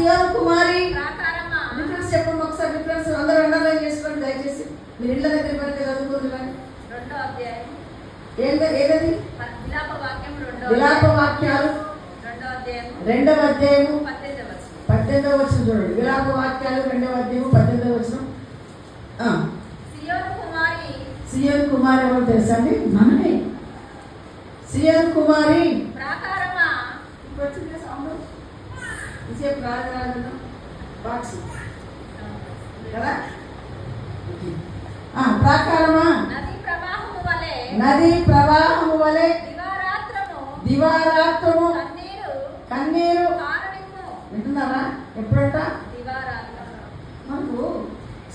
సియోను కుమారి difference చెప్పండి ఒకసారి. Difference అందరూ అండర్లైన్ చేసుకోండి దయచేసి. మీరు ఇళ్ళ దగ్గర పెడితే చదువుకోండి. కానీ ఏదది విలాప వాక్యాలు 2వ అధ్యాయము 18వ వచనం చూడండి. విలాప వాక్యాలు 2వ అధ్యాయము 18వ వచనం. సియోను కుమారి ఎవరు తెలుసా అండి? మనమే సియోను కుమారి. ప్రాకారమా నది ప్రవాహము వలె దివారాత్రము కన్నీరు. వింటున్నారా? ఎప్పుడంట మనకు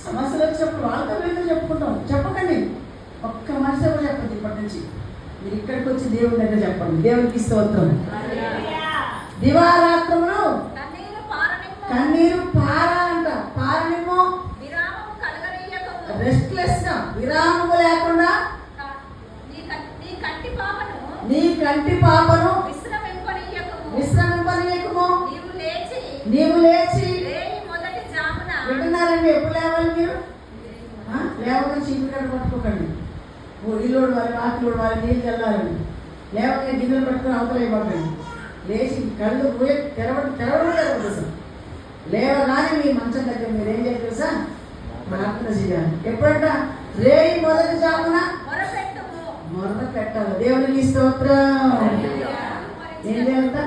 సమస్యలు వచ్చినప్పుడు వాళ్ళతో వీళ్ళతో చెప్పుకుంటాం. చెప్పకండి, ఒక్క మనిషి కూడా చెప్పండి. ఇప్పటి నుంచి మీరు ఇక్కడికి వచ్చి దేవుని దగ్గర చెప్పండి. దేవునికి స్తోత్రం. దివారాత్రమును కన్నీరు పారాలంట. పారనిమో రెస్ట్లెస్ గా, విరామము లేకుండా నీ కంటి పాపను విశ్రమింపనీయకుము. నీవు లేచి వింటున్నారండి? ఎప్పుడు లేవాలి మీరు? లేవగా చీపురు పట్టుకోకండి. ఇల్లుడు వాళ్ళు ఆకులోడు వాళ్ళు నీళ్ళు చల్లాలండి. లేవగా గిన్నెలు పట్టుకుని అవతల ఇవ్వకండి. లేచి కళ్ళు తెరవడం సార్. లేవగానే మీ మంచం దగ్గర మీరు ఏం చేయాలి తెలుసా? ప్రార్థన చేయాలి. ఎప్పుడంట? రేయి మొదటి జామున మొదట పెట్టాలి. దేవునికి స్తోత్రం. ఏం చేయాలంట?